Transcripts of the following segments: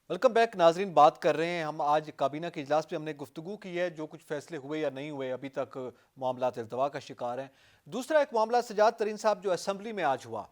Welcome back नाजरीन। बात कर रहे हैं हम आज काबीना के इजलास पे हमने गुफ्तगू की है। जो कुछ फैसले हुए या नहीं हुए अभी तक मामला इल्तवा का शिकार हैं। दूसरा एक मामला सजाद तरीन साहब जो असम्बली में आज हुआ।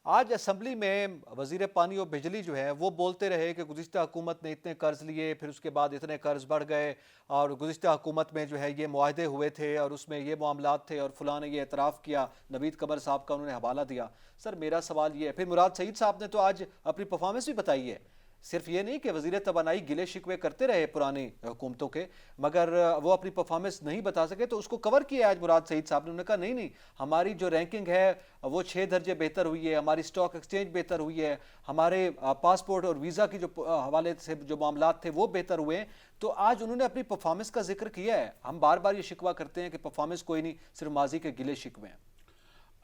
आज असम्बली में वजीर पानी और बिजली जो है वो बोलते रहे कि गुज़िश्ता हुकूमत ने इतने कर्ज लिए, फिर उसके बाद इतने कर्ज बढ़ गए और गुज़िश्ता हुकूमत में जो है ये मुआहदे हुए थे और उसमें ये मामलात थे और फलां ने ये एतराफ़ किया। नवीद कमर साहब का उन्होंने हवाला दिया। सर मेरा सवाल ये है, फिर मुराद सईद साहब ने तो आज अपनी परफॉर्मेंस भी बताई है। सिर्फ ये नहीं कि वजीर तवानाई गिले शिकवे करते रहे पुरानी हुकूमतों के, मगर वो अपनी परफॉर्मेंस नहीं बता सके तो उसको कवर किया आज मुराद सईद साहब ने। उन्होंने कहा नहीं नहीं, हमारी जो रैंकिंग है वो 6 दर्जे बेहतर हुई है, हमारी स्टॉक एक्सचेंज बेहतर हुई है, हमारे पासपोर्ट और वीज़ा की जो हवाले से जो मामलात थे वो बेहतर हुए हैं। तो आज उन्होंने अपनी परफॉर्मेंस का जिक्र किया है। हम बार बार ये शिकवा करते हैं कि परफॉर्मेंस कोई नहीं, सिर्फ माजी के गिले शिकवे हैं।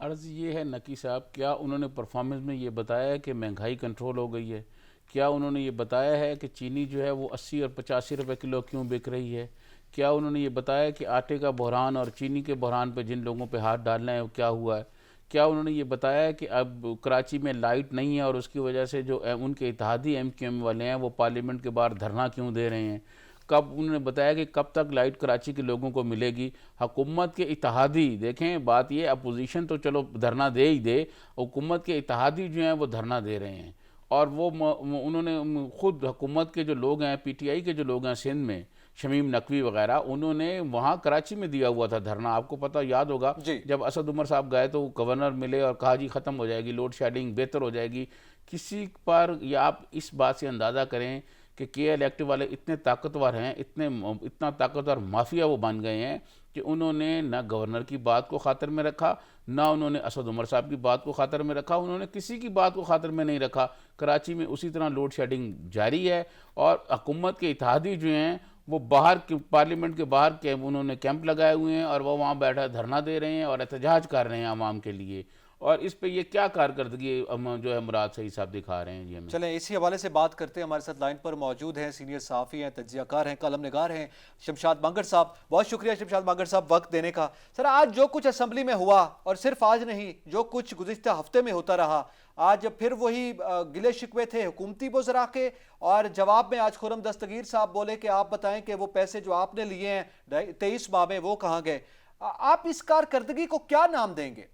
अर्ज़ ये है नकी साहब, क्या उन्होंने परफॉर्मेंस में ये बताया है कि महंगाई कंट्रोल हो गई है? क्या उन्होंने ये बताया है कि चीनी जो है वो 80 और 85 रुपए किलो क्यों बिक रही है? क्या उन्होंने ये बताया कि आटे का बहरान और चीनी के बहरान पे जिन लोगों पे हाथ डालना है वो क्या हुआ है? क्या उन्होंने ये बताया है कि अब कराची में लाइट नहीं है और उसकी वजह से जो उनके इत्तेहादी MQM वाले हैं वो पार्लियामेंट के बाहर धरना क्यों दे रहे हैं? कब उन्होंने बताया कि कब तक लाइट कराची के लोगों को मिलेगी? हुकूमत के इत्तेहादी, देखें बात ये, अपोजिशन तो चलो धरना दे ही दे, हुकूमत के इत्तेहादी जो हैं वो धरना दे रहे हैं। और वो उन्होंने खुद हुकूमत के जो लोग हैं, PTI के जो लोग हैं सिंध में, शमीम नकवी वगैरह, उन्होंने वहाँ कराची में दिया हुआ था धरना। आपको पता याद होगा, जी जब असद उमर साहब गए तो गवर्नर मिले और कहा जी ख़त्म हो जाएगी, लोड शेडिंग बेहतर हो जाएगी। किसी पर, या आप इस बात से अंदाज़ा करें कि KL एक्टिव वाले इतने ताकतवर हैं, इतना ताकतवर माफिया वो बन गए हैं कि उन्होंने ना गवर्नर की बात को खातर में रखा, ना उन्होंने असद उमर साहब की बात को खातर में रखा, उन्होंने किसी की बात को खातर में नहीं रखा। कराची में उसी तरह लोड शेडिंग जारी है और हुकूमत के इत्तेहादी जो हैं वो बाहर पार्लियामेंट के बाहर के उन्होंने कैंप लगाए हुए हैं और वो वहाँ बैठा धरना दे रहे हैं और एहतजाज कर रहे हैं आवाम के लिए। और इस पे ये क्या कारकर्दगी जो है मुराद सही साहब दिखा रहे हैं जी हमें। चलें इसी हवाले से बात करते हैं। हमारे साथ लाइन पर मौजूद हैं सीनियर सहाफ़ी हैं, तज्ज़ियाकार हैं, कलम निगार हैं, शमशाद मांगड़ साहब। बहुत शुक्रिया शमशाद मांगड़ साहब वक्त देने का। सर आज जो कुछ असम्बली में हुआ, और सिर्फ आज नहीं, जो कुछ गुज़िश्ता हफ्ते में होता रहा, आज फिर वही गिले शिकवे थे हुकूमती वज़रा के, और जवाब में आज खुर्रम दस्तगीर साहब बोले कि आप बताएं कि वो पैसे जो आपने लिए हैं 23 माह में वो कहाँ गए। आप इस कारकर्दगी को क्या नाम देंगे?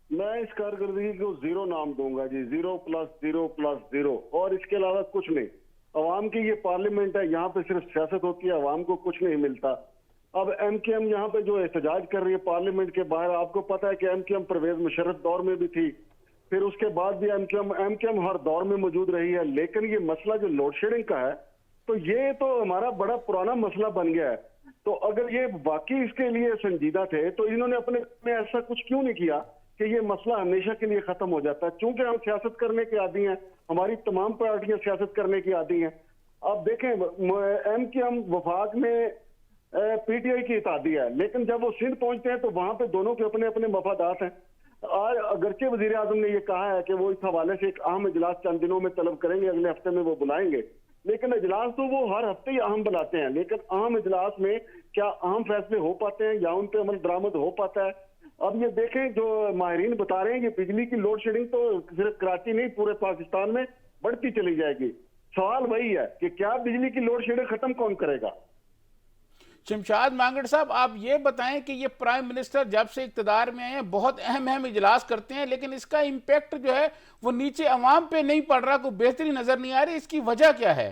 मैं इस कारकर्दगी को जीरो नाम दूंगा जी। 0+0+0 और इसके अलावा कुछ नहीं। अवाम की ये पार्लियामेंट है, यहाँ पे सिर्फ सियासत होती है, अवाम को कुछ नहीं मिलता। अब MKM यहाँ पे जो एहतजाज कर रही है पार्लियामेंट के बाहर, आपको पता है कि MKM परवेज मुशर्रफ दौर में भी थी, फिर उसके बाद भी MKM हर दौर में मौजूद रही है। लेकिन ये मसला जो लोड शेडिंग का है, तो ये तो हमारा बड़ा पुराना मसला बन गया है। तो अगर ये वाकई इसके लिए संजीदा थे तो इन्होंने अपने में ऐसा कुछ क्यों नहीं किया कि ये मसला हमेशा के लिए खत्म हो जाता है। चूंकि हम सियासत करने के आदी हैं, हमारी तमाम पार्टियां सियासत करने की आदी हैं। अब देखें, MKM वफाक में PTI की इत्तेहादी है, लेकिन जब वो सिंध पहुंचते हैं तो वहां पे दोनों के अपने अपने मफादात हैं। आज अगरचे वजीर आजम ने ये कहा है कि वो इस हवाले से एक अहम इजलास चंद दिनों में तलब करेंगे, अगले हफ्ते में वो बुलाएंगे, लेकिन इजलास तो वो हर हफ्ते ही अहम बुलाते हैं। लेकिन अहम इजलास में क्या अहम फैसले हो पाते हैं या उन पर अमल दरामद हो पाता है? अब ये देखें, जो माहिरीन बता रहे हैं कि बिजली की लोड शेडिंग तो सिर्फ कराची नहीं पूरे पाकिस्तान में बढ़ती चली जाएगी। सवाल वही है कि क्या बिजली की लोड शेडिंग खत्म कौन करेगा? शमशाद मांगड़ साहब, आप ये बताएं कि ये प्राइम मिनिस्टर जब से इक्तदार में हैं बहुत अहम अहम इजलास करते हैं, लेकिन इसका इम्पैक्ट जो है वो नीचे अवाम पे नहीं पड़ रहा, कोई बेहतरी नजर नहीं आ रही। इसकी वजह क्या है?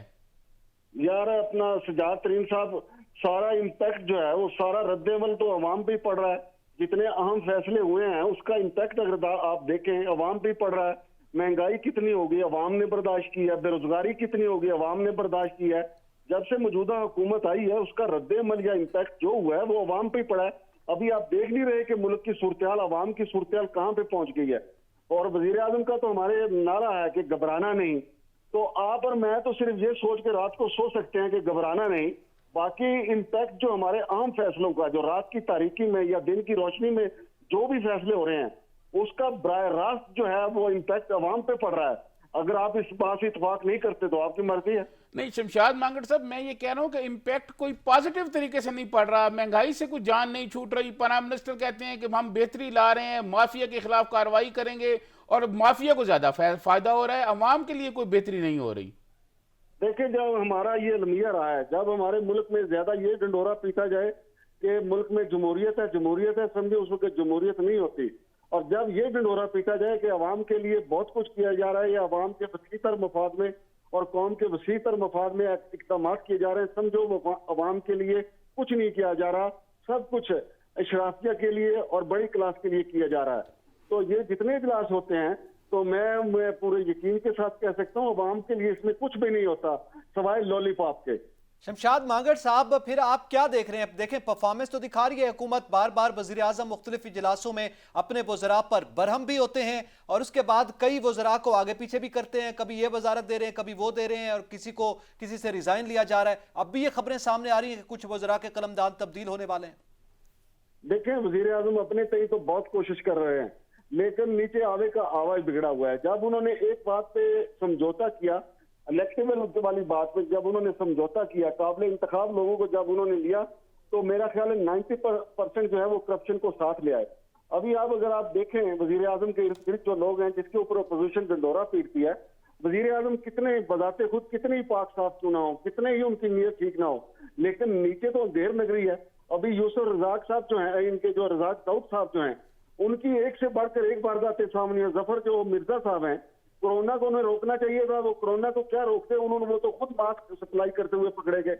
यार अपना सजाद तरीन साहब, सारा इम्पैक्ट जो है वो सारा रद्द-ए-अमल तो अवाम पे ही पड़ रहा है। जितने अहम फैसले हुए हैं उसका इम्पैक्ट अगर आप देखें अवाम पे ही पड़ रहा है। महंगाई कितनी होगी, अवाम ने बर्दाश्त की है। बेरोजगारी कितनी होगी, अवाम ने बर्दाश्त की है। जब से मौजूदा हुकूमत आई है उसका रद्द-ए-अमल या इम्पैक्ट जो हुआ है वो अवाम पे ही पड़ा है। अभी आप देख नहीं रहे कि मुल्क की सूरत हाल, अवाम की सूरत हाल कहाँ पे पहुंच गई है। और वजीर आजम का तो हमारे नारा है कि घबराना नहीं। तो आप और मैं तो सिर्फ ये सोच के रात को सो सकते हैं कि घबराना नहीं। बाकी इम्पैक्ट जो हमारे अहम फैसलों का, जो रात की तारीकी में या दिन की रोशनी में जो भी फैसले हो रहे हैं, उसका बराह रास्त जो है वो इम्पैक्ट अवाम पे पड़ रहा है। अगर आप इस बात से इत्तेफाक नहीं करते तो आपकी मर्जी है। नहीं शमशाद मांगड़ साहब, मैं ये कह रहा हूं कि इम्पैक्ट कोई पॉजिटिव तरीके से नहीं पड़ रहा। महंगाई से कुछ जान नहीं छूट रही। प्राइम मिनिस्टर कहते हैं कि हम बेहतरी ला रहे हैं, माफिया के खिलाफ कार्रवाई करेंगे, और माफिया को ज्यादा फायदा हो रहा है, अवाम के लिए कोई बेहतरी नहीं हो रही। देखिए, जब हमारा ये अलमिया रहा है, जब हमारे मुल्क में ज्यादा ये ढंढोरा पीटा जाए कि मुल्क में जमहूरियत है, समझे उस वक्त जमहूरियत नहीं होती। और जब ये ढंढोरा पीटा जाए कि अवाम के लिए बहुत कुछ किया जा रहा है या अवाम के वसीतर मफाद में और कौम के वसीतर मफाद में इक़दाम किए जा रहे हैं, समझो अवाम के लिए कुछ नहीं किया जा रहा, सब कुछ अशराफिया के लिए और बड़ी क्लास के लिए किया जा रहा है। तो ये जितने इजलास होते हैं, तो मैं पूरे यकीन के साथ कह सकता हूँ अवाम के लिए इसमें कुछ भी नहीं होता सवाए लॉलीपॉप के। शमशाद मांगड़ साहब, फिर आप क्या देख रहे हैं? देखें, परफॉर्मेंस तो दिखा रही है हुकूमत, बार बार वज़ीर आज़म मुख्तलिफ इजलासों में अपने वज़रा पर बरहम भी होते हैं और उसके बाद कई वज़रा को आगे पीछे भी करते हैं, कभी ये वजारत दे रहे हैं, कभी वो दे रहे हैं और किसी से रिजाइन लिया जा रहा है। अब भी ये खबरें सामने आ रही हैं कि कुछ वज़रा के कलमदान तब्दील होने वाले हैं। देखें, वज़ीर आज़म अपने तय तो बहुत कोशिश कर रहे हैं, लेकिन नीचे आवे का आवाज बिगड़ा हुआ है। जब उन्होंने एक बात पे समझौता किया, इलेक्टेबल वाली बात पे जब उन्होंने समझौता किया, काबिल इंतखाब लोगों को जब उन्होंने लिया, तो मेरा ख्याल है 90% जो है वो करप्शन को साथ ले आए। अभी आप अगर आप देखें वजीर आजम के इर्द गिर्द जो लोग हैं जिसके ऊपर अपोजिशन डंडोरा पीटती है, वजीर आजम कितने बजाते खुद कितने ही पाक साफ क्यों ना हो, कितने ही उनकी नीयत ठीक ना हो, लेकिन नीचे तो अंधेर नगरी है। अभी यूसुफ रजाक साहब जो है, इनके जो रजाक दाऊद साहब जो हैं, उनकी एक से बढ़कर एक वारदातें सामने है। जफर जो मिर्जा साहब हैं, कोरोना को उन्हें रोकना चाहिए था, वो कोरोना को क्या रोकते, उन्होंने वो तो खुद मास्क सप्लाई करते हुए पकड़े गए।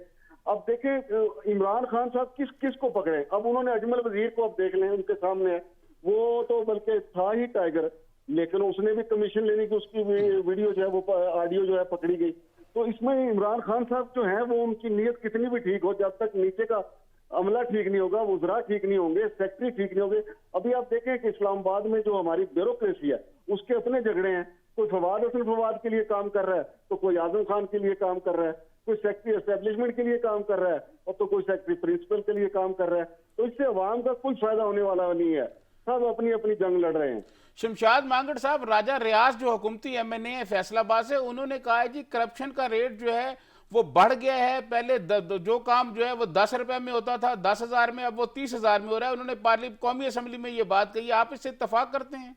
अब देखें इमरान खान साहब किस को पकड़े, अब उन्होंने अजमल वजीर को अब देख लें, उनके सामने है, वो तो बल्कि था ही टाइगर, लेकिन उसने भी कमीशन लेने की उसकी वीडियो जो है वो ऑडियो जो है पकड़ी गई। तो इसमें इमरान खान साहब जो है वो उनकी नीयत कितनी भी ठीक हो, जब तक नीचे का अमला ठीक नहीं होगा, वज़रा ठीक नहीं होंगे, सेक्रेटरी ठीक नहीं होंगे। अभी आप देखें कि इस्लामाबाद में जो हमारी ब्यूरोक्रेसी है उसके अपने झगड़े हैं, कोई फवाद हसन फवाद के लिए काम कर रहा है, तो कोई आजम खान के लिए काम कर रहा है, कोई सेक्रेटरी एस्टेब्लिशमेंट के लिए काम कर रहा है और तो कोई सेक्रेटरी प्रिंसिपल के लिए काम कर रहा है। तो इससे अवाम का कोई फायदा होने वाला नहीं है, सब अपनी अपनी जंग लड़ रहे हैं। शमशाद मांगड़ साहब, राजा रियाज जो हुकूमती MNA है फैसलाबाद से, उन्होंने कहा है जी करप्शन का रेट जो है वो बढ़ गया है। पहले जो काम जो है वो 10 रुपए में होता था 10,000 में, अब वो 30,000 में हो रहा है। उन्होंने कौमी असम्बली में ये बात कही, आप इससे इत्तेफाक करते हैं?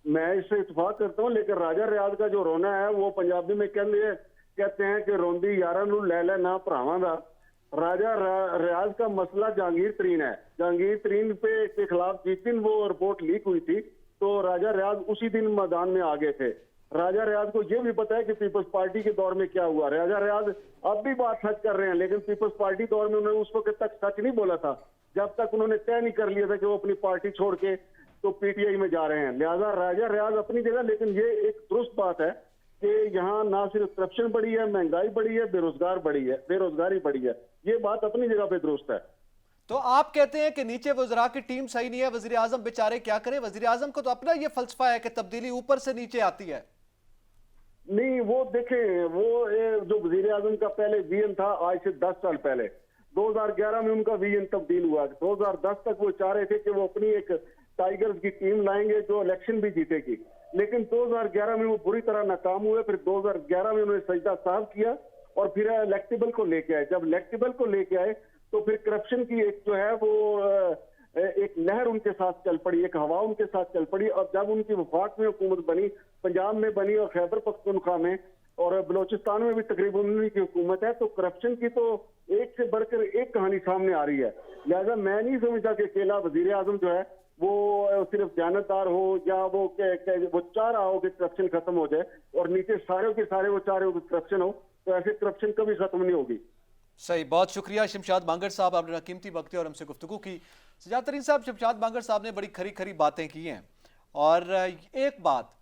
मैं इससे इत्तेफाक करता हूँ, लेकिन राजा रियाज का जो रोना है वो पंजाबी में कहते हैं कि रोंदी यारा नू लै लै ना भरावां दा। राजा रियाज का मसला जहांगीर तरीन है। जहांगीर तरीन के खिलाफ जिस दिन वो रिपोर्ट लीक हुई थी, तो राजा रियाज उसी दिन मैदान में आ गए थे। राजा रियाज को यह भी पता है कि पीपल्स पार्टी के दौर में क्या हुआ। राजा रियाज अब भी बात सच कर रहे हैं, लेकिन पीपल्स पार्टी दौर में उन्होंने उस वक्त तक सच नहीं बोला था, जब तक उन्होंने तय नहीं कर लिया था कि वो अपनी पार्टी छोड़ के तो PTI में जा रहे हैं। लिहाजा राजा रियाज अपनी जगह, लेकिन ये एक दुरुस्त बात है कि यहाँ ना सिर्फ करप्शन बढ़ी है, महंगाई बढ़ी है, बेरोजगारी बढ़ी है। ये बात अपनी जगह पे दुरुस्त है। तो आप कहते हैं कि नीचे वज़रा की टीम सही नहीं है, वज़ीर आज़म बेचारे क्या करें? वज़ीर आज़म को तो अपना ये फलसफा है कि तब्दीली ऊपर से नीचे आती है। नहीं, वो देखें, वो जो वजीर आजम का पहले विजन था, आज से 10 साल पहले 2011 में उनका विजन तब्दील हुआ। 2010 तक वो चाह रहे थे कि वो अपनी एक टाइगर्स की टीम लाएंगे जो इलेक्शन भी जीतेगी, लेकिन 2011 में वो बुरी तरह नाकाम हुए। फिर 2011 में उन्होंने सजदा साफ किया और फिर इलेक्टेबल को लेके आए। जब इलेक्टेबल को लेके आए तो फिर करप्शन की एक जो है वो एक लहर उनके साथ चल पड़ी, एक हवा उनके साथ चल पड़ी। और जब उनकी वफाक में हुकूमत बनी, पंजाब में बनी और खैबर पख्तूनख्वा में और बलोचिस्तान में भी तकरीबन उन्हीं की हुकूमत है, तो करप्शन की तो एक से बढ़कर एक कहानी सामने आ रही है। लिहाजा मैं नहीं समझता कि अकेला वजीर आजम जो है वो सिर्फ जानतदार हो या वो चाह रहा हो कि करप्शन खत्म हो जाए और नीचे सारे के सारे वो चाह रहे हो कि करप्शन हो, तो ऐसे करप्शन कभी खत्म नहीं होगी। सही, बहुत शुक्रिया शमशाद मांगड़ साहब, आपने कीमती वक्त और हमसे गुफ्तगू की। सजाद तरीन साहब, शमशाद मांगड़ साहब ने बड़ी खरी खरी बातें की हैं और एक बात,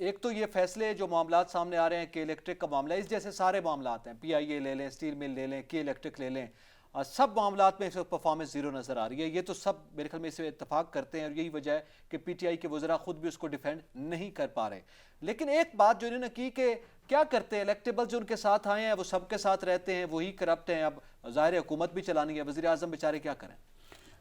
एक तो ये फैसले जो मामलात सामने आ रहे हैं कि इलेक्ट्रिक का मामला, इस जैसे सारे मामलात हैं, PIA ले लें, स्टील मिल ले लें, के इलेक्ट्रिक ले लें, सब मामलात में इस वक्त परफॉर्मेंस ज़ीरो नज़र आ रही है। ये तो सब मेरे ख्याल में इससे इत्तेफाक करते हैं और यही वजह है कि PTI के वज़रा खुद भी उसको डिफेंड नहीं कर पा रहे। लेकिन एक बात जो इन्होंने की कि क्या करते हैं, इलेक्टेबल जो उनके साथ आए हैं वो सबके साथ रहते हैं, वही करप्ट हैं, अब ज़ाहिर हुकूमत भी चलानी है, वज़ीर आज़म बेचारे क्या करें?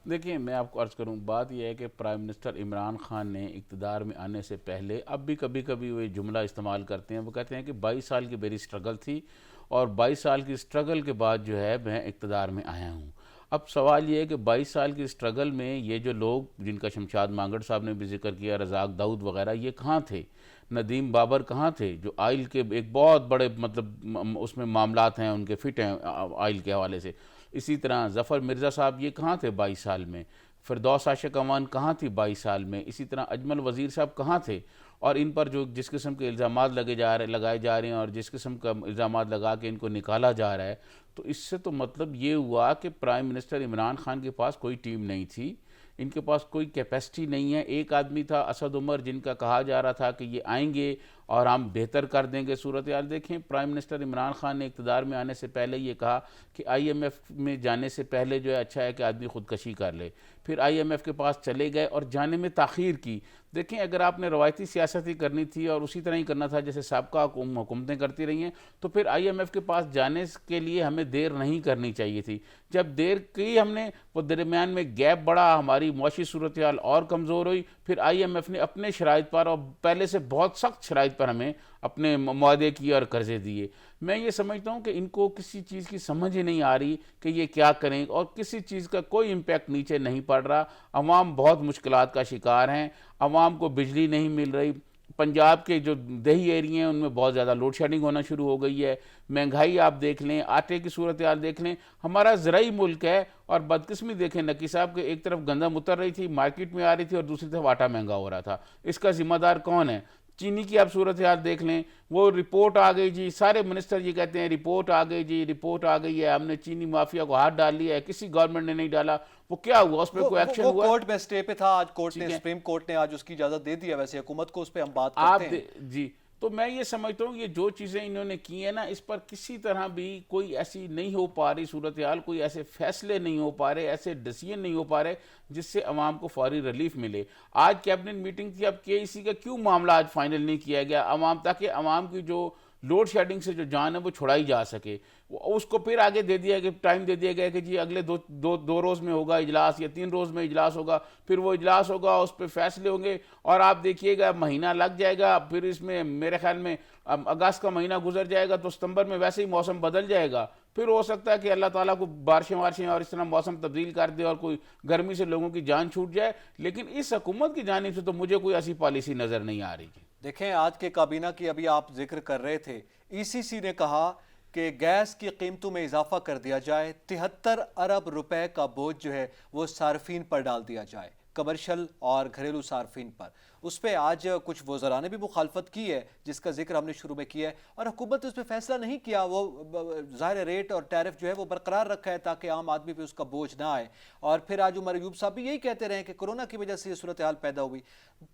देखिए, मैं आपको अर्ज़ करूं, बात यह है कि प्राइम मिनिस्टर इमरान खान ने इक़्तिदार में आने से पहले अब भी कभी कभी वो जुमला इस्तेमाल करते हैं। वो कहते हैं कि 22 साल की मेरी स्ट्रगल थी और 22 साल की स्ट्रगल के बाद जो है मैं इक़्तिदार में आया हूँ। अब सवाल ये है कि 22 साल की स्ट्रगल में ये जो लोग जिनका शमशाद मांगड़ साहब ने भी जिक्र किया, रज़ाक दाऊद वगैरह, ये कहाँ थे? नदीम बाबर कहाँ थे, जो आयल के एक बहुत बड़े मतलब उसमें मामलात हैं, उनके फिट हैं आयल के हवाले से। इसी तरह ज़फ़र मिर्ज़ा साहब ये कहाँ थे 22 साल में? फिरदौस आशिक अमान कहाँ थी 22 साल में? इसी तरह अजमल वज़ीर साहब कहाँ थे? और इन पर जो जिस किस्म के इल्ज़ामात लगाए जा रहे हैं और जिस किस्म का इल्ज़ामात लगा के इनको निकाला जा रहा है, तो इससे तो मतलब ये हुआ कि प्राइम मिनिस्टर इमरान खान के पास कोई टीम नहीं थी, इनके पास कोई कैपेसिटी नहीं है। एक आदमी था असद उमर, जिनका कहा जा रहा था कि ये आएंगे और हम बेहतर कर देंगे सूरत हाल। देखें, प्राइम मिनिस्टर इमरान खान ने इक़्तिदार में आने से पहले ये कहा कि IMF में जाने से पहले जो है अच्छा है कि आदमी ख़ुदकशी कर ले। फिर IMF के पास चले गए और जाने में ताख़ीर की। देखें, अगर आपने रवायती सियासत ही करनी थी और उसी तरह ही करना था जैसे साबका हुकूमतें करती रही हैं, तो फिर IMF के पास जाने के लिए हमें देर नहीं करनी चाहिए थी। जब देर की हमने, वो दरमियान में गैप बढ़ा, हमारी मुआशी सूरत हाल और कमज़ोर हुई, फिर IMF ने अपने शराइत पर और पहले से बहुत सख्त शराइत पर हमें अपने मुआदे किए और कर्जे दिए। मैं ये समझता हूँ कि इनको किसी चीज़ की समझ ही नहीं आ रही कि ये क्या करें, और किसी चीज़ का कोई इम्पैक्ट नीचे नहीं पड़ रहा। अवाम बहुत मुश्किलात का शिकार हैं, अवाम को बिजली नहीं मिल रही। पंजाब के जो दही एरिए हैं उनमें बहुत ज़्यादा लोड शेडिंग होना शुरू हो गई है। महंगाई आप देख लें, आटे की सूरत हाल देख लें। हमारा ज़राई मुल्क है और बदकिस्मी देखें, नकी साहब के एक तरफ गंदम उतर रही थी, मार्केट में आ रही थी, और दूसरी तरफ आटा महंगा हो रहा था। इसका ज़िम्मेदार कौन है? चीनी की आप सूरत हाल देख लें, वो रिपोर्ट आ गई जी, सारे मिनिस्टर ये कहते हैं रिपोर्ट आ गई जी, रिपोर्ट आ गई है, हमने चीनी माफिया को हाथ डाल लिया है। किसी गवर्नमेंट ने नहीं डाला। वो क्या हुआ? उस पर कोई एक्शन हुआ? कोर्ट में स्टे पे था, आज कोर्ट ने, ठीक है। सुप्रीम कोर्ट ने आज उसकी इजाजत दे दी है। वैसे हुकूमत को उस पर हम बात आप करते हैं। जी, तो मैं ये समझता हूँ ये जो चीज़ें इन्होंने की है ना, इस पर किसी तरह भी कोई ऐसी नहीं हो पा रही सूरत हाल, कोई ऐसे फैसले नहीं हो पा रहे, ऐसे डिसीजन नहीं हो पा रहे जिससे अवाम को फौरी रिलीफ मिले। आज कैबिनेट मीटिंग थी, अब KEC का क्यों मामला आज फाइनल नहीं किया गया अवाम, ताकि अवाम की जो लोड शेडिंग से जो जान है वो छुड़ाई जा सके। उसको फिर आगे दे दिया गया, टाइम दे दिया गया कि जी अगले दो रोज़ में होगा इजलास, या 3 रोज़ में इजलास होगा। फिर वो इजलास होगा, उस पर फैसले होंगे, और आप देखिएगा महीना लग जाएगा। फिर इसमें मेरे ख्याल में अगस्त का महीना गुजर जाएगा तो सितंबर में वैसे ही मौसम बदल जाएगा। फिर हो सकता है कि अल्लाह ताला को बारिशें और इस तरह मौसम तब्दील कर दे और कोई गर्मी से लोगों की जान छूट जाए। लेकिन इस हुकूमत की जानिब से तो मुझे कोई ऐसी पॉलिसी नज़र नहीं आ रही। देखें, आज के काबीना की अभी आप जिक्र कर रहे थे, ECC ने कहा कि गैस की कीमतों में इजाफा कर दिया जाए, 73 अरब रुपए का बोझ जो है वो सार्फिन पर डाल दिया जाए, कमर्शियल और घरेलू सार्फिन पर। उस पर आज कुछ वज़रा ने भी मुखालफत की है, जिसका जिक्र हमने शुरू में किया है, और हुकूमत ने उस पर फैसला नहीं किया। वो ज़ाहिर रेट और टैरिफ जो है वो बरकरार रखा है ताकि आम आदमी पे उसका बोझ ना आए। और फिर आज उमर अयूब साहब भी यही कहते रहे कि कोरोना की वजह से ये सूरत हाल पैदा हुई।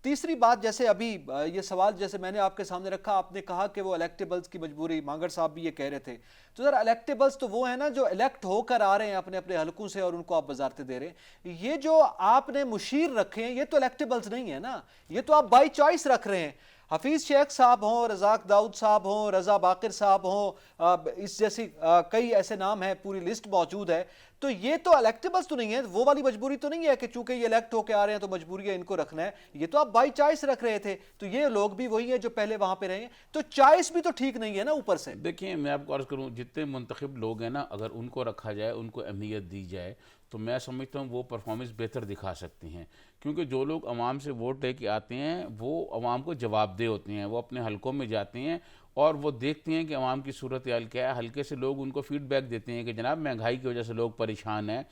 तीसरी बात, जैसे अभी ये सवाल जैसे मैंने आपके सामने रखा, आपने कहा कि वो इलेक्टेबल्स की मजबूरी, मांगड़ साहब भी ये कह रहे थे। तो ज़रा इलेक्टेबल्स तो वो है ना जो इलेक्ट होकर आ रहे हैं अपने अपने हलकों से और उनको आप वजारतें दे रहे हैं। ये जो आपने मुशीर रखे हैं ये तो इलेक्टेबल्स नहीं है ना, ये तो आप बाई चॉइस रख रहे हैं। हफीज शेख साहब हों, रज़ाक दाऊद साहब हों, रज़ा बाकिर साहब हों, इस जैसी कई ऐसे नाम हैं, पूरी लिस्ट मौजूद है। तो ये तो इलेक्टेबल्स तो नहीं है, वो वाली मजबूरी तो नहीं है कि चूंकि ये इलेक्ट होकर आ रहे हैं तो मजबूरी है इनको रखना है। ये तो आप बाई चॉइस रख रहे थे। तो ये लोग भी वही हैं जो पहले वहां पे रहे हैं, तो चॉइस भी तो ठीक नहीं है ना ऊपर से। देखिए, मैं आपको अर्ज़ करूँ, जितने मुंतखब लोग हैं ना, अगर उनको रखा जाए, उनको अहमियत दी जाए, तो मैं समझता हूँ वो परफॉर्मेंस बेहतर दिखा सकते हैं। क्योंकि जो लोग अवाम से वोट लेके आते हैं वो अवाम को जवाबदेह होते हैं, वो अपने हलकों में जाते हैं और वो देखते हैं कि अवाम की सूरत हाल क्या है। हल्के से लोग उनको फीडबैक देते हैं कि जनाब महंगाई की वजह से लोग परेशान हैं।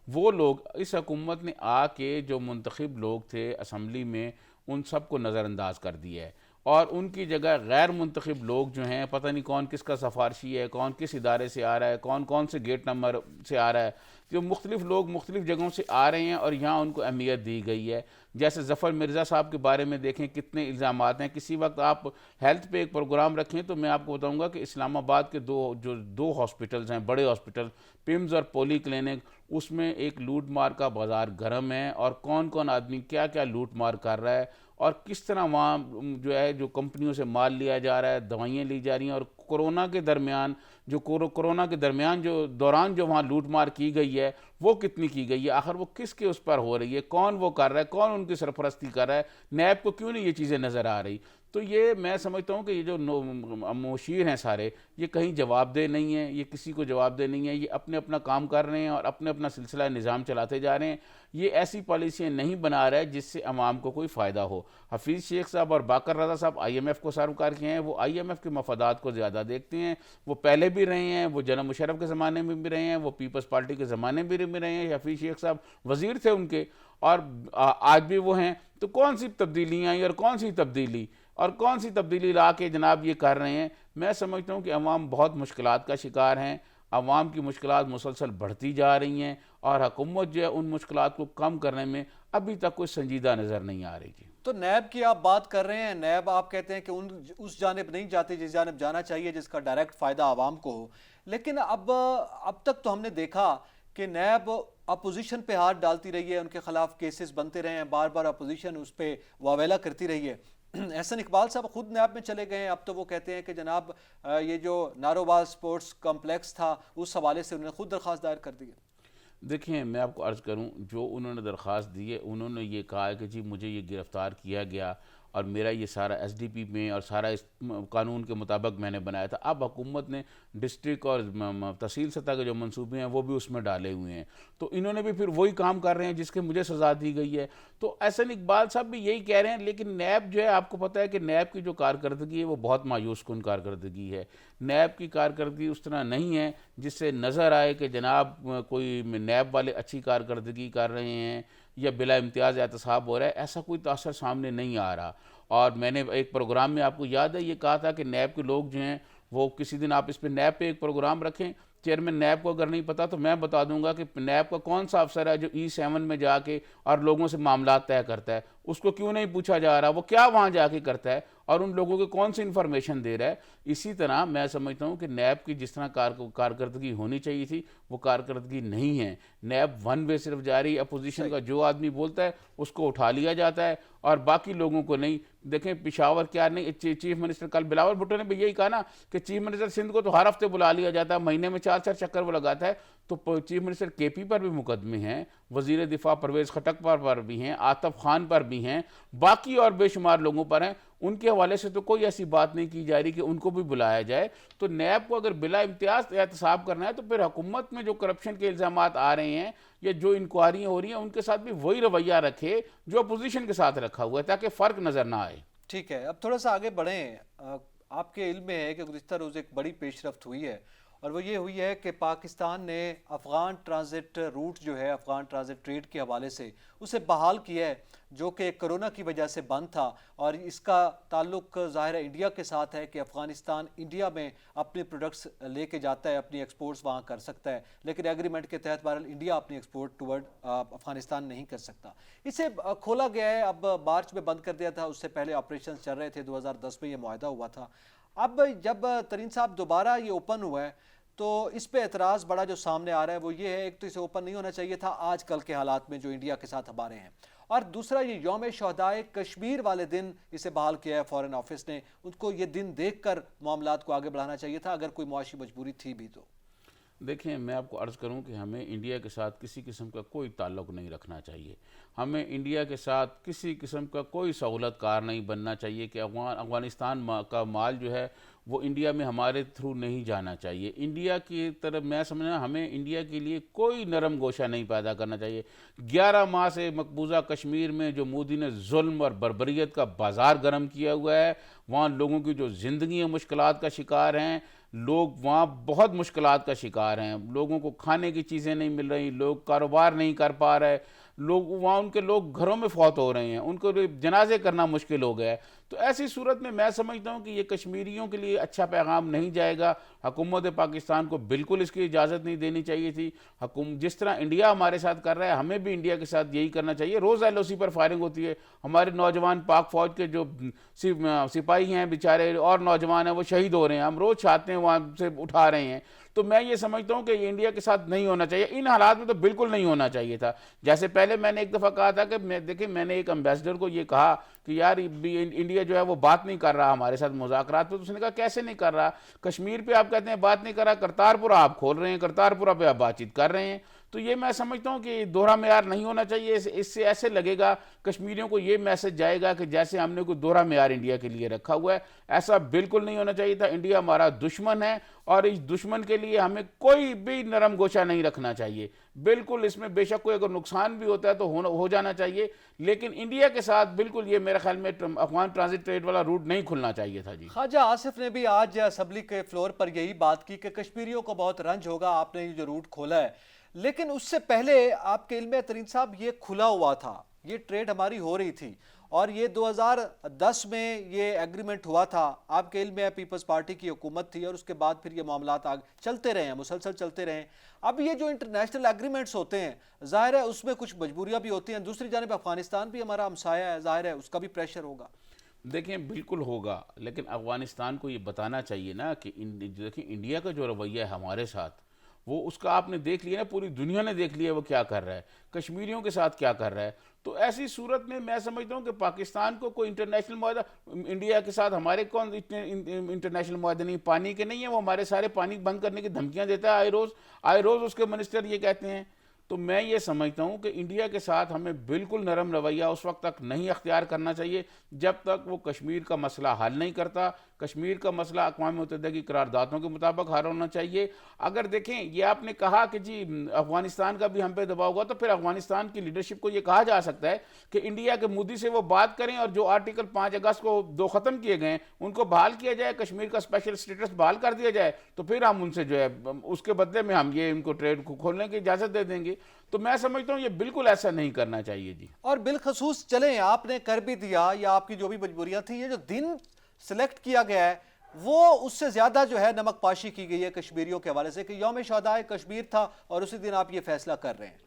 वो लोग, इस हुकूमत ने आके जो मुंतखब लोग थे असम्बली में, उन सब को नज़रअंदाज कर दिया है और उनकी जगह गैर मुंतखब लोग जो हैं, पता नहीं कौन किसका सफारशी है, कौन किस इदारे से आ रहा है, कौन कौन से गेट नंबर से आ रहा है, जो मुख्तलिफ लोग मुख्तलिफ जगहों से आ रहे हैं और यहाँ उनको अहमियत दी गई है। जैसे ज़फ़र मिर्ज़ा साहब के बारे में देखें कितने इल्ज़ामात हैं। किसी वक्त आप हेल्थ पे एक प्रोग्राम रखें तो मैं आपको बताऊंगा कि इस्लामाबाद के दो हॉस्पिटल्स हैं, बड़े हॉस्पिटल, पिम्स और पोली क्लिनिक, उसमें एक लूट मार का बाज़ार गर्म है और कौन कौन आदमी क्या क्या लूट मार कर रहा है और किस तरह वहाँ जो है जो कंपनियों से माल लिया जा रहा है, दवाइयाँ ली जा रही हैं। और कोरोना के दरमियान जो वहाँ लूट मार की गई है वो कितनी की गई है, आखिर वो किसके उस पर हो रही है, कौन वो कर रहा है, कौन उनकी सरपरस्ती कर रहा है, नैब को क्यों नहीं ये चीज़ें नज़र आ रही। तो ये मैं समझता हूँ कि ये जो मुशीर हैं सारे, ये कहीं जवाबदेह नहीं है, ये किसी को जवाबदेह नहीं है, ये अपने अपना काम कर रहे हैं और अपने अपना सिलसिला निज़ाम चलाते जा रहे हैं। ये ऐसी पॉलिसियाँ नहीं बना रहा है जिससे अवाम को कोई फ़ायदा हो। हफीज़ शेख साहब और बाकर रज़ा साहब IMF को सरोकार किए हैं, वो IMF के मफादात को ज़्यादा देखते हैं। वो पहले भी रहे हैं, वो जनाब मुशर्रफ के ज़माने में भी रहे हैं, वो पीपल्स पार्टी के ज़माने में भी रहे हैं। हफीज़ शेख साहब वज़ीर थे उनके, और आज भी वो हैं। तो कौन सी तब्दीलियाँ आई और कौन सी तब्दीली और कौन सी तब्दीली ला के जनाब ये कर रहे हैं। मैं समझता हूँ कि अवाम बहुत मुश्किलात का शिकार हैं, अवाम की मुश्किलात मुसलसल बढ़ती जा रही हैं, और हुकूमत जो है उन मुश्किलात को कम करने में अभी तक कोई संजीदा नज़र नहीं आ रही। जी, तो नैब की आप बात कर रहे हैं, नैब आप कहते हैं कि उस जानिब नहीं जाती जिस जानिब जाना चाहिए, जिसका डायरेक्ट फ़ायदा आवाम को हो। लेकिन अब तक तो हमने देखा कि नैब अपोजिशन पे हाथ डालती रही है, उनके खिलाफ केसेस बनते रहे हैं, बार बार अपोजिशन उस पर वावेला करती रही है। एहसन इकबाल साहब खुद नैब में चले गए हैं, अब तो वो कहते हैं कि जनाब ये जो नारोबाज स्पोर्ट्स कॉम्प्लेक्स था उस हवाले से उन्होंने खुद दरख्वास्त दायर कर दी है। देखिए, मैं आपको अर्ज़ करूं, जो उन्होंने दरख्वास्त दी है, उन्होंने ये कहा है कि जी मुझे ये गिरफ़्तार किया गया और मेरा ये सारा SDP में और सारा इस कानून के मुताबिक मैंने बनाया था। अब हुकूमत ने डिस्ट्रिक्ट और तहसील सतह के जो मंसूबे हैं वो भी उसमें डाले हुए हैं, तो इन्होंने भी फिर वही काम कर रहे हैं जिसके मुझे सज़ा दी गई है। तो एहसन इकबाल साहब भी यही कह रहे हैं। लेकिन नैब जो है, आपको पता है कि नैब की जो कारकर्दगी है वो बहुत मायूस कुन कारकर्दगी है। नैब की कारकर्दगी उस तरह नहीं है जिससे नज़र आए कि जनाब कोई नैब वाले अच्छी कारकर्दगी कर रहे हैं या बिला इम्तियाज़ एहतसाब हो रहा है, ऐसा कोई तासर सामने नहीं आ रहा। और मैंने एक प्रोग्राम में, आपको याद है, ये कहा था कि नैब के लोग जो हैं वो किसी दिन आप इस पर नैब पे एक प्रोग्राम रखें। चेयरमैन नैब को अगर नहीं पता तो मैं बता दूंगा कि नैब का कौन सा अफसर है जो E7 में जाके और लोगों से मामला तय करता है, उसको क्यों नहीं पूछा जा रहा, वो क्या वहाँ जाके करता है और उन लोगों को कौन सी इन्फॉर्मेशन दे रहा है। इसी तरह मैं समझता हूँ कि नैब की जिस तरह कारकर्दगी होनी चाहिए थी वो कारकर्दगी नहीं है। नैब वन वे सिर्फ जा रही है, अपोजिशन का जो आदमी बोलता है उसको उठा लिया जाता है और बाकी लोगों को नहीं। देखें पिशावर क्या नहीं, चीफ मिनिस्टर कल बिलावल भुट्टो ने भी यही कहा ना कि चीफ मिनिस्टर सिंध को तो हर हफ्ते बुला लिया जाता है, महीने में 4-4 चक्कर वो लगाता है। तो चीफ मिनिस्टर KP पर भी मुकदमे हैं, वजीर दिफा परवेज़ खटक पर भी हैं, आतफ खान पर भी हैं, बाकी और बेशुमार लोगों पर हैं। उनके हवाले से तो कोई ऐसी बात नहीं की जा रही कि उनको भी बुलाया जाए। तो नैब को अगर बिला इम्तियाज एहतसाब करना है तो फिर हुकूमत में जो करप्शन के इल्ज़ाम आ रहे हैं या जो इंक्वायरियाँ हो रही हैं उनके साथ भी वही रवैया रखे जो अपोजिशन के साथ रखा हुआ है, ताकि फ़र्क नज़र ना आए। ठीक है, अब थोड़ा सा आगे बढ़ें। आपके इल्म में है कि गुज़िश्ता रोज़ एक बड़ी पेशरफ्त हुई है और वो ये हुई है कि पाकिस्तान ने अफ़गान ट्रांजिट रूट जो है, अफ़गान ट्रांजिट ट्रेड के हवाले से उसे बहाल किया है, जो कि कोरोना की वजह से बंद था। और इसका ताल्लुक ज़ाहिर है इंडिया के साथ है कि अफ़गानिस्तान इंडिया में अपने प्रोडक्ट्स लेके जाता है, अपनी एक्सपोर्ट्स वहाँ कर सकता है, लेकिन एग्रीमेंट के तहत बहरहाल इंडिया अपनी एक्सपोर्ट टुवर्ड अफ़गानिस्तान नहीं कर सकता। इसे खोला गया है, अब मार्च में बंद कर दिया था, उससे पहले ऑपरेशन चल रहे थे, 2010 में ये मुआहदा हुआ था। अब जब तरीन साहब दोबारा ये ओपन हुआ है तो इस पे एतराज़ बड़ा जो सामने आ रहा है वो ये है, एक तो इसे ओपन नहीं होना चाहिए था आजकल के हालात में जो इंडिया के साथ हमारे हैं, और दूसरा ये यौम शहदाए कश्मीर वाले दिन इसे बहाल किया है फॉरेन ऑफिस ने, उनको ये दिन देख कर मामलात को आगे बढ़ाना चाहिए था अगर कोई मुआशी मजबूरी थी भी तो। देखें, मैं आपको अर्ज़ करूं कि हमें इंडिया के साथ किसी किस्म का कोई ताल्लुक़ नहीं रखना चाहिए। हमें इंडिया के साथ किसी किस्म का कोई सहूलत कार नहीं बनना चाहिए कि अफ़गानिस्तान का माल जो है वो इंडिया में हमारे थ्रू नहीं जाना चाहिए। इंडिया की तरफ मैं समझना, हमें इंडिया के लिए कोई नरम गोशा नहीं पैदा करना चाहिए। 11 माह से मकबूजा कश्मीर में जो मोदी ने जुल्म और बर्बरियत का बाज़ार गर्म किया हुआ है, वहाँ लोगों की जो ज़िंदगी मुश्किलात का शिकार हैं, लोग वहाँ बहुत मुश्किलात का शिकार हैं, लोगों को खाने की चीज़ें नहीं मिल रही, लोग कारोबार नहीं कर पा रहे, लोग वहाँ उनके लोग घरों में फौत हो रहे हैं, उनको जनाजे करना मुश्किल हो गया है। तो ऐसी सूरत में मैं समझता हूँ कि ये कश्मीरियों के लिए अच्छा पैगाम नहीं जाएगा। हुकूमत पाकिस्तान को बिल्कुल इसकी इजाज़त नहीं देनी चाहिए थी। जिस तरह इंडिया हमारे साथ कर रहा है, हमें भी इंडिया के साथ यही करना चाहिए। रोज़ LOC पर फायरिंग होती है, हमारे नौजवान पाक फ़ौज के जो सिपाही हैं बेचारे और नौजवान हैं वो शहीद हो रहे हैं, हम रोज़ चाहते हैं वहाँ से उठा रहे हैं। तो मैं ये समझता हूँ कि ये इंडिया के साथ नहीं होना चाहिए, इन हालात में तो बिल्कुल नहीं होना चाहिए था। जैसे पहले मैंने एक दफ़ा कहा था कि देखिए, मैंने एक एम्बेसडर को ये कहा कि यार इंडिया जो है वो बात नहीं कर रहा हमारे साथ मुज़ाकरात पे, तो उसने कहा कैसे नहीं कर रहा, कश्मीर पे आप कहते हैं बात नहीं कर रहा, करतारपुरा आप खोल रहे हैं, करतारपुरा पे आप बातचीत कर रहे हैं। तो ये मैं समझता हूँ कि दोहरा मेयार नहीं होना चाहिए। इससे ऐसे लगेगा कश्मीरियों को ये मैसेज जाएगा कि जैसे हमने कोई दोहरा मेयार इंडिया के लिए रखा हुआ है। ऐसा बिल्कुल नहीं होना चाहिए था। इंडिया हमारा दुश्मन है और इस दुश्मन के लिए हमें कोई भी नरम गोशा नहीं रखना चाहिए। बिल्कुल इसमें बेशक कोई अगर नुकसान भी होता है तो हो जाना चाहिए, लेकिन इंडिया के साथ बिल्कुल ये मेरे ख्याल में अफगान ट्रांजिट ट्रेड वाला रूट नहीं खुलना चाहिए था जी। ख्वाजा आसिफ ने भी आज असेंबली के फ्लोर पर यही बात की कि कश्मीरियों को बहुत रंज होगा आपने ये जो रूट खोला है, लेकिन उससे पहले आपके इल्म में तरीन साहब ये खुला हुआ था, ये ट्रेड हमारी हो रही थी और ये 2010 में ये एग्रीमेंट हुआ था। आपके इल्म में पीपल्स पार्टी की हुकूमत थी और उसके बाद फिर ये मामलात आगे चलते रहे हैं, मुसलसल चलते रहे। अब ये जो इंटरनेशनल एग्रीमेंट्स होते हैं, जाहिर है उसमें कुछ मजबूरियां भी होती हैं। दूसरी जानिब अफगानिस्तान भी हमारा हमसाया है, जाहिर है उसका भी प्रेशर होगा। देखें बिल्कुल होगा, लेकिन अफगानिस्तान को ये बताना चाहिए ना कि देखिए इंडिया का जो रवैया है हमारे साथ, वो उसका आपने देख लिया ना, पूरी दुनिया ने देख लिया वो क्या कर रहा है, कश्मीरियों के साथ क्या कर रहा है। तो ऐसी सूरत में मैं समझता हूँ कि पाकिस्तान को कोई इंटरनेशनल मुआहदा, इंडिया के साथ हमारे कौन इतने इंटरनेशनल मुआहदे नहीं, पानी के नहीं है, वो हमारे सारे पानी बंद करने की धमकियाँ देता है आए रोज़ उसके मिनिस्टर ये कहते हैं। तो मैं ये समझता हूँ कि इंडिया के साथ हमें बिल्कुल नरम रवैया उस वक्त तक नहीं अख्तियार करना चाहिए जब तक वो कश्मीर का मसला हल नहीं करता। कश्मीर का मसला अक़वाम मुत्तहिदा की करारदादों के मुताबिक हल होना चाहिए। अगर देखें ये आपने कहा कि जी अफगानिस्तान का भी हम पे दबाव होगा, तो फिर अफगानिस्तान की लीडरशिप को ये कहा जा सकता है कि इंडिया के मोदी से वो बात करें और जो आर्टिकल 5 अगस्त को 2 ख़त्म किए गए उनको बहाल किया जाए, कश्मीर का स्पेशल स्टेटस बहाल कर दिया जाए, तो फिर हम उनसे जो है उसके बदले में हम ये इनको ट्रेड को खोलने की इजाज़त दे देंगे। तो मैं समझता हूँ ये बिल्कुल ऐसा नहीं करना चाहिए जी। और बिलखसूस चलें आपने कर भी दिया, या आपकी जो भी मजबूरियां थी, ये जो दिन सिलेक्ट किया गया है वो उससे ज्यादा जो है नमक पाशी की गई है कश्मीरियों के हवाले से कि यौम शहदाए कश्मीर था और उसी दिन आप ये फैसला कर रहे हैं।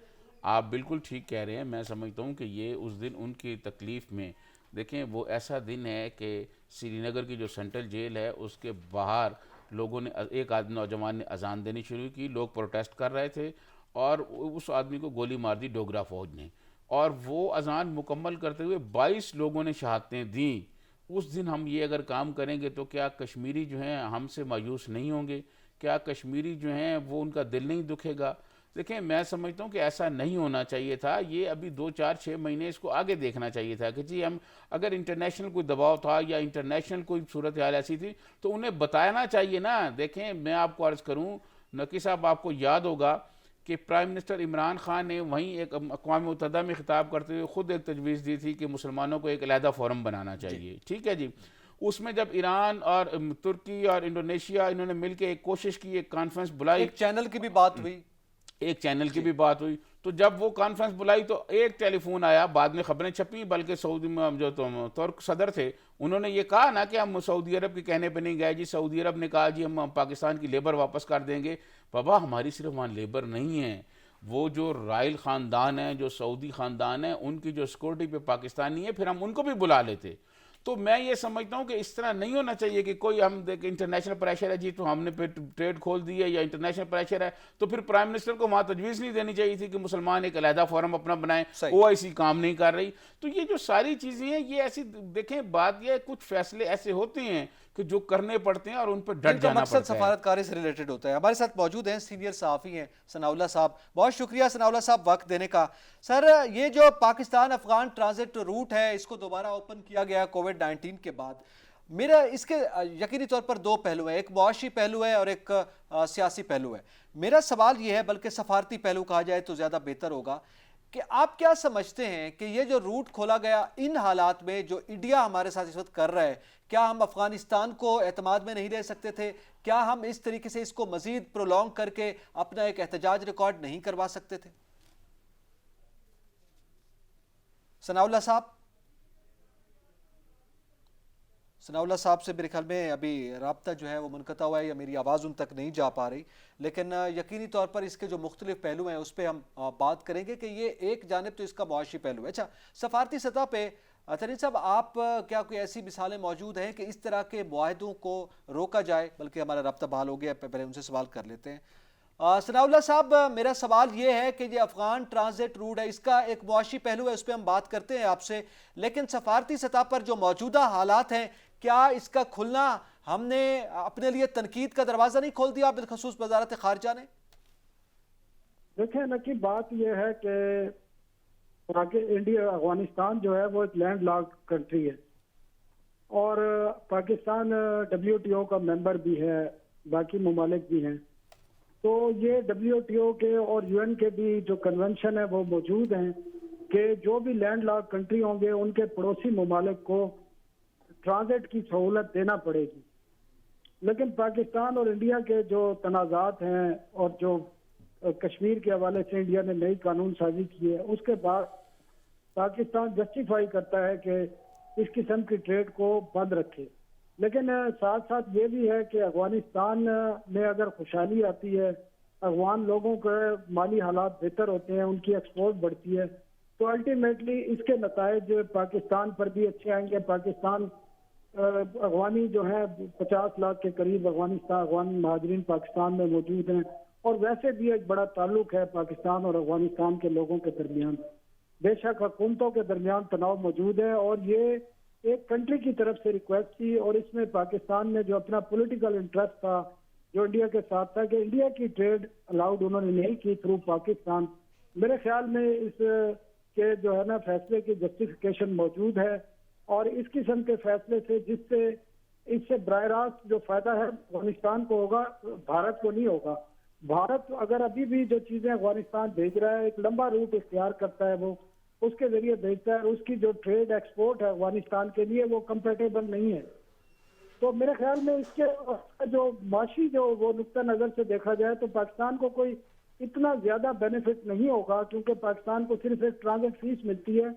आप बिल्कुल ठीक कह रहे हैं। मैं समझता हूँ कि ये उस दिन उनकी तकलीफ़ में, देखें वो ऐसा दिन है कि श्रीनगर की जो सेंट्रल जेल है उसके बाहर लोगों ने, एक नौजवान ने अजान देनी शुरू की, लोग प्रोटेस्ट कर रहे थे और उस आदमी को गोली मार दी डोगरा फौज ने, और वो अजान मुकम्मल करते हुए 22 लोगों ने शहादतें दी। उस दिन हम ये अगर काम करेंगे तो क्या कश्मीरी जो हैं हमसे मायूस नहीं होंगे? क्या कश्मीरी जो हैं वो उनका दिल नहीं दुखेगा? देखें मैं समझता हूँ कि ऐसा नहीं होना चाहिए था। ये अभी 2, 4, 6 महीने इसको आगे देखना चाहिए था कि जी हम अगर इंटरनेशनल कोई दबाव था या इंटरनेशनल कोई सूरत हाल ऐसी थी तो उन्हें बताना चाहिए ना। देखें मैं आपको अर्ज़ करूँ, नकी साहब आपको याद होगा कि प्राइम मिनिस्टर इमरान खान ने वहीं एक अक़वाम मुत्तहिदा में खिताब करते हुए ख़ुद एक तजवीज़ दी थी कि मुसलमानों को एक अलहदा फ़ोरम बनाना चाहिए, ठीक है जी। उसमें जब ईरान और तुर्की और इंडोनेशिया इन्होंने मिलकर एक कोशिश की, एक कॉन्फ्रेंस बुलाई, एक चैनल की भी बात हुई, एक चैनल की भी बात हुई, तो जब वो कॉन्फ्रेंस बुलाई तो एक टेलीफोन आया, बाद में खबरें छपी, बल्कि सऊदी में जो तुर्क सदर थे उन्होंने ये कहा ना कि हम सऊदी अरब के कहने पे नहीं गए जी। सऊदी अरब ने कहा जी हम पाकिस्तान की लेबर वापस कर देंगे। बाबा हमारी सिर्फ वहाँ लेबर नहीं है, वो जो रॉयल ख़ानदान है, जो सऊदी ख़ानदान है, उनकी जो सिक्योरिटी पे पाकिस्तानी है, फिर हम उनको भी बुला लेते। तो मैं ये समझता हूँ कि इस तरह नहीं होना चाहिए कि कोई हम देख इंटरनेशनल प्रेशर है जी तो हमने ट्रेड खोल दी है, या इंटरनेशनल प्रेशर है तो फिर प्राइम मिनिस्टर को वहाँ तजवीज़ नहीं देनी चाहिए थी कि मुसलमान एक अलहदा फोरम अपना बनाएं। OIC काम नहीं कर रही। तो ये जो सारी चीज़ें हैं ये ऐसी, देखें बात ये कुछ फैसले ऐसे होते हैं कि जो करने पड़ते हैं और उन पर डट जाना पड़ता है। सफारतकारी से रिलेटेड होता है। हमारे साथ मौजूद हैं सीनियर सहाफ़ी हैं सनाउल्लाह साहब। बहुत शुक्रिया सनाउल्लाह साहब वक्त देने का। सर ये जो पाकिस्तान अफगान ट्रांजिट रूट है इसको दोबारा ओपन किया गया कोविड-19 के बाद, मेरा इसके यकीनी तौर पर 2 पहलू हैं, एक मुआशी पहलू है और एक सियासी पहलू है। मेरा सवाल ये है, बल्कि सफारती पहलू कहा जाए तो ज़्यादा बेहतर होगा, कि आप क्या समझते हैं कि ये जो रूट खोला गया इन हालात में जो इंडिया हमारे साथ इस वक्त कर रहा है, क्या हम अफगानिस्तान को एतमाद में नहीं ले सकते थे? क्या हम इस तरीके से इसको मजीद प्रोलॉन्ग करके अपना एक एहतजाज रिकॉर्ड नहीं करवा सकते थे? सनाउल्लाह साहब, सनाउल्लाह साहब से मेरे ख्याल में अभी राब्ता जो है वो मुनक़ता हुआ है या मेरी आवाज़ उन तक नहीं जा पा रही, लेकिन यकीनी तौर पर इसके जो मुख्तलिफ पहलू हैं उस पर हम बात करेंगे कि ये एक जानिब तो इसका मुआशी पहलू है। अच्छा, सफारती सतह पे तरीन साहब आप क्या कोई ऐसी मिसालें मौजूद हैं कि इस तरह के मुआहदों को रोका जाए? बल्कि हमारा राब्ता बहाल हो गया, पहले उनसे सवाल कर लेते हैं। सनाउल्लाह साहब, मेरा सवाल ये है कि ये अफगान ट्रांजिट रूट है, इसका एक मुआशी पहलू है, उस पर हम बात करते हैं आपसे, लेकिन सफारती सतह पर जो मौजूदा हालात हैं, क्या इसका खुलना हमने अपने लिए तनकीद का दरवाज़ा नहीं खोल दिया बिलखसूस वज़ारत ख़ारिजा ने? देखें ना कि बात यह है कि इंडिया अफगानिस्तान जो है वो एक लैंड लॉक्ड कंट्री है और पाकिस्तान WTO का मेंबर भी है, बाकी ममालिक भी हैं। तो ये WTO के और UN के भी जो कन्वेंशन है वो मौजूद हैं कि जो भी लैंड लॉक्ड कंट्री होंगे उनके पड़ोसी ममालिक को ट्रांजिट की सहूलत देना पड़ेगी। लेकिन पाकिस्तान और इंडिया के जो तनाज़ात हैं और जो कश्मीर के हवाले से इंडिया ने नई कानून साजी की है, उसके बाद पाकिस्तान जस्टिफाई करता है कि इस किस्म की ट्रेड को बंद रखे। लेकिन साथ साथ ये भी है कि अफगानिस्तान में अगर खुशहाली आती है, अफगान लोगों के माली हालात बेहतर होते हैं, उनकी एक्सपोर्ट बढ़ती है, तो अल्टीमेटली इसके नतायज पाकिस्तान पर भी अच्छे आएंगे। पाकिस्तान अफगानी जो है 50 लाख के करीब अफगान महाजरीन पाकिस्तान में मौजूद हैं और वैसे भी एक बड़ा ताल्लुक है पाकिस्तान और अफगानिस्तान के लोगों के दरमियान। बेशक हुकूमतों के दरमियान तनाव मौजूद है और ये एक कंट्री की तरफ से रिक्वेस्ट थी और इसमें पाकिस्तान ने जो अपना पॉलिटिकल इंटरेस्ट था जो इंडिया के साथ था कि इंडिया की ट्रेड अलाउड उन्होंने नहीं की थ्रू पाकिस्तान। मेरे ख्याल में इस के जो है ना फैसले की जस्टिफिकेशन मौजूद है और इस किस्म के फैसले से जिससे इससे बराह रास्त जो फायदा है अफगानिस्तान को होगा, भारत को नहीं होगा। भारत अगर अभी भी जो चीजें अफगानिस्तान भेज रहा है, एक लंबा रूट इख्तियार करता है, वो उसके जरिए भेजता है, उसकी जो ट्रेड एक्सपोर्ट है अफगानिस्तान के लिए वो कंपेटेबल नहीं है। तो मेरे ख्याल में इसके जो माशी जो वो नुक्ता नजर से देखा जाए तो पाकिस्तान को कोई इतना ज्यादा बेनिफिट नहीं होगा, क्योंकि पाकिस्तान को सिर्फ एक ट्रांजिट फीस मिलती है,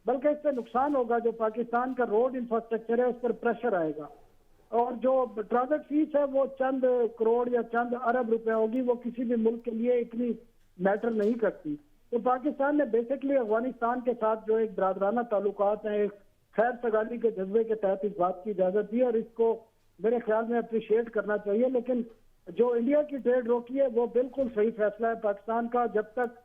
बल्कि इससे नुकसान होगा जो पाकिस्तान का रोड इंफ्रास्ट्रक्चर है उस पर प्रेशर आएगा और जो ट्रांजिट फीस है वो चंद करोड़ या चंद अरब रुपए होगी, वो किसी भी मुल्क के लिए इतनी मैटर नहीं करती। तो पाकिस्तान ने बेसिकली अफगानिस्तान के साथ जो एक बरादराना ताल्लुकात हैं, एक खैर सगाली के जज्बे के तहत इस बात की इजाजत दी और इसको मेरे ख्याल में अप्रिशिएट करना चाहिए। लेकिन जो इंडिया की ट्रेड रोकी है वो बिल्कुल सही फैसला है पाकिस्तान का। जब तक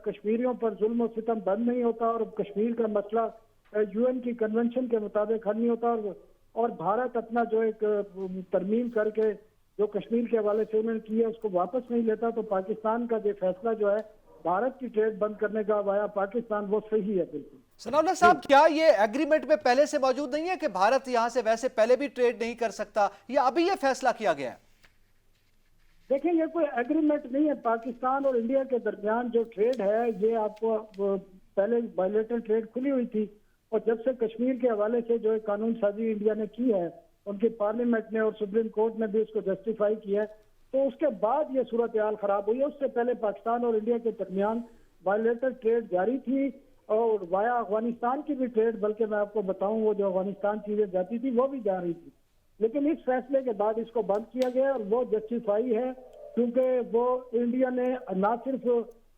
कश्मीरियों पर जुल्म और सितम बंद नहीं होता और कश्मीर का मसला UN की कन्वेंशन के मुताबिक हल नहीं होता और भारत अपना जो एक तरमीम करके जो कश्मीर के हवाले से उन्होंने की है उसको वापस नहीं लेता, तो पाकिस्तान का जो फैसला जो है भारत की ट्रेड बंद करने का वाया पाकिस्तान, वो सही है बिल्कुल। सनाउल्लाह साहब, क्या ये एग्रीमेंट में पहले से मौजूद नहीं है कि भारत यहां से वैसे पहले भी ट्रेड नहीं कर सकता, या अभी ये फैसला किया गया है? देखिए, ये कोई एग्रीमेंट नहीं है। पाकिस्तान और इंडिया के दरमियान जो ट्रेड है ये आपको पहले बायलेटरल ट्रेड खुली हुई थी और जब से कश्मीर के हवाले से जो कानून साजी इंडिया ने की है, उनकी पार्लियामेंट ने और सुप्रीम कोर्ट ने भी उसको जस्टिफाई किया है, तो उसके बाद ये सूरत हाल खराब हुई है। उससे पहले पाकिस्तान और इंडिया के दरमियान बायलेटरल ट्रेड जारी थी और वाया अफगानिस्तान की भी ट्रेड, बल्कि मैं आपको बताऊं वो जो अफगानिस्तान चीजें जाती थी वो भी जा रही थी। लेकिन इस फैसले के बाद इसको बंद किया गया और वो जस्टिफाई है, क्योंकि वो इंडिया ने ना सिर्फ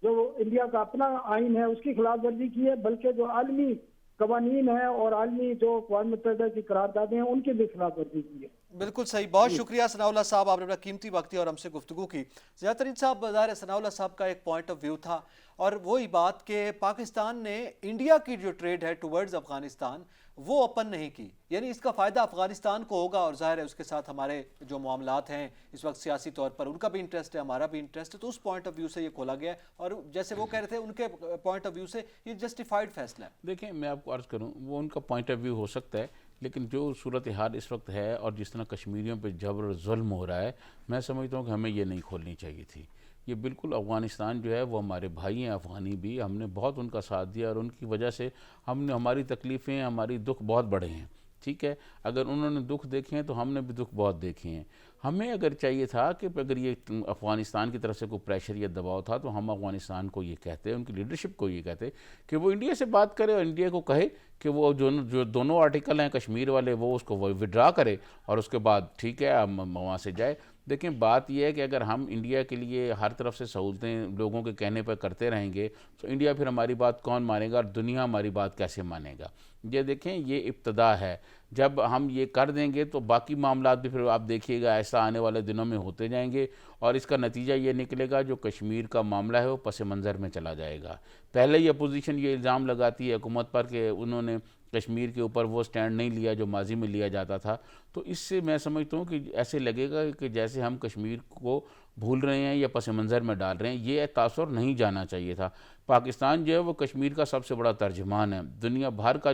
जो इंडिया का अपना आइन है उसकी खिलाफ वर्जी की है, बल्कि जो आलमी कवानीन है और आलमी जो अक़वाम मुत्तहिदा की करारदादें हैं उनकी भी खिलाफ वर्जी की है। बिल्कुल सही, बहुत शुक्रिया सनाउल्लाह साहब, आपने अपना कीमती वक्त दिया और हमसे गुफ्तगू की। ज़ियातरीन साहब, ज़ाहिर है सनाउल्लाह साहब का एक पॉइंट ऑफ व्यू था और वही बात कि पाकिस्तान ने इंडिया की जो ट्रेड है टुवर्ड्स अफगानिस्तान वो ओपन नहीं की, यानी इसका फ़ायदा अफगानिस्तान को होगा और ज़ाहिर है उसके साथ हमारे जो मामलात हैं इस वक्त सियासी तौर पर उनका भी इंटरेस्ट है, हमारा भी इंटरेस्ट है, तो उस पॉइंट ऑफ व्यू से ये खोला गया है और जैसे वो कह रहे थे उनके पॉइंट ऑफ व्यू से ये जस्टिफाइड फैसला है। देखें, मैं आपको अर्ज़ करूं, वो उनका पॉइंट ऑफ व्यू हो सकता है, लेकिन जो सूरत हाल इस वक्त है और जिस तरह कश्मीरियों पे जबर जुल्म हो रहा है, मैं समझता हूँ कि हमें ये नहीं खोलनी चाहिए थी। ये बिल्कुल अफ़गानिस्तान जो है वो हमारे भाई हैं, अफ़गानी भी, हमने बहुत उनका साथ दिया और उनकी वजह से हमने हमारी तकलीफ़ें, हमारी दुख बहुत बड़े हैं। ठीक है, अगर उन्होंने दुख देखे हैं तो हमने भी दुख बहुत देखे हैं। हमें अगर चाहिए था कि अगर ये अफ़गानिस्तान की तरफ से कोई प्रेशर या दबाव था तो हम अफ़गानिस्तान को ये कहते, उनकी लीडरशिप को ये कहते कि वो इंडिया से बात करे और इंडिया को कहे कि वो जो दोनों आर्टिकल हैं कश्मीर वाले वो उसको विड्रा करे और उसके बाद ठीक है वहाँ से जाए। देखें, बात यह है कि अगर हम इंडिया के लिए हर तरफ से सहूलतें लोगों के कहने पर करते रहेंगे तो इंडिया फिर हमारी बात कौन मानेगा और दुनिया हमारी बात कैसे मानेगा। ये देखें, ये इब्तदा है, जब हम ये कर देंगे तो बाकी मामला भी फिर आप देखिएगा ऐसा आने वाले दिनों में होते जाएंगे और इसका नतीजा ये निकलेगा जो कश्मीर का मामला है वो पस मंज़र में चला जाएगा। पहले ही अपोजिशन ये इल्ज़ाम लगाती है हुकूमत पर कि उन्होंने कश्मीर के ऊपर वो स्टैंड नहीं लिया जो माजी में लिया जाता था। तो इससे मैं समझता हूँ कि ऐसे लगेगा कि जैसे हम कश्मीर को भूल रहे हैं या पस मंज़र में डाल रहे हैं। ये तासुर नहीं जाना चाहिए था। पाकिस्तान जो है वो कश्मीर का सबसे बड़ा तर्जमान है। दुनिया भर का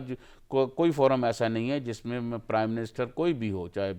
कोई फोरम ऐसा नहीं है जिसमें प्राइम मिनिस्टर कोई भी हो, चाहे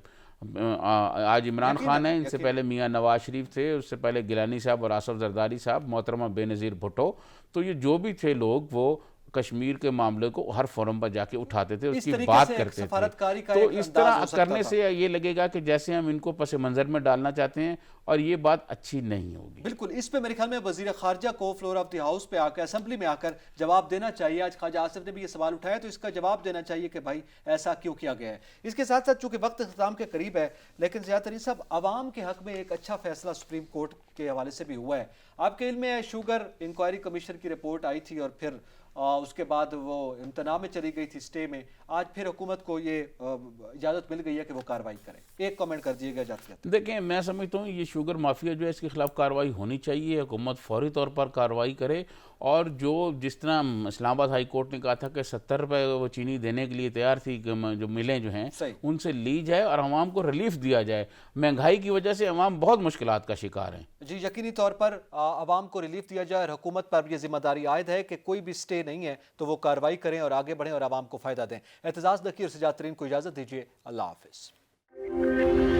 आज इमरान खान है, इनसे पहले मियाँ नवाज शरीफ थे, उससे पहले गिलानी साहब और आसफ जरदारी साहब, मोहतरमा बेनज़ीर भुट्टो। तो ये जो भी थे लोग वो कश्मीर के मामले को हर फोरम पर जाके उठाते थे, उसकी बात करते थे। तो इस तरह करने से ये लगेगा कि जैसे हम इनको पस मंज़र में डालना चाहते हैं, और ये बात अच्छी नहीं होगी। बिल्कुल, इस पे मेरे ख्याल में वजीर खारजा को फ्लोर ऑफ द हाउस पे आकर, असेंबली में आकर जवाब देना चाहिए। आज ख्वाजा आसिफ ने भी ये सवाल उठाया, तो इसका जवाब देना चाहिए कि भाई ऐसा क्यों किया गया है। इसके साथ साथ चूंकि वक्त इख्तिताम के करीब है, लेकिन ज़िया तरीन साहब, अवाम के हक में एक अच्छा फैसला सुप्रीम कोर्ट के हवाले से भी हुआ है। आपके इल्म में है, शुगर इंक्वायरी कमीशन की रिपोर्ट आई थी और फिर उसके बाद वो इम्तना में चली गई थी, स्टे में। आज फिर हुकूमत को ये इजाज़त मिल गई है कि वो कार्रवाई करे। एक कमेंट कर दीजिएगा जाते। देखें, मैं समझता हूँ ये शुगर माफिया जो है इसके खिलाफ कार्रवाई होनी चाहिए। हुकूमत फौरी तौर पर कार्रवाई करे, और जो जिस तरह इस्लामाबाद हाई कोर्ट ने कहा था कि 70 रुपये वो चीनी देने के लिए तैयार थी, जो मिलें जो हैं उनसे ली जाए और आवाम को रिलीफ दिया जाए। महंगाई की वजह से आवाम बहुत मुश्किलात का शिकार हैं। जी, यकीनी तौर पर आवाम को रिलीफ दिया जाए और हुकूमत पर यह जिम्मेदारी आयद है कि कोई भी स्टे नहीं है तो वो कार्रवाई करें और आगे बढ़ें और आवाम को फ़ायदा दें। एतजाज़ नकीर से जातरीन को इजाज़त दीजिए। अल्लाह हाफ़िज़।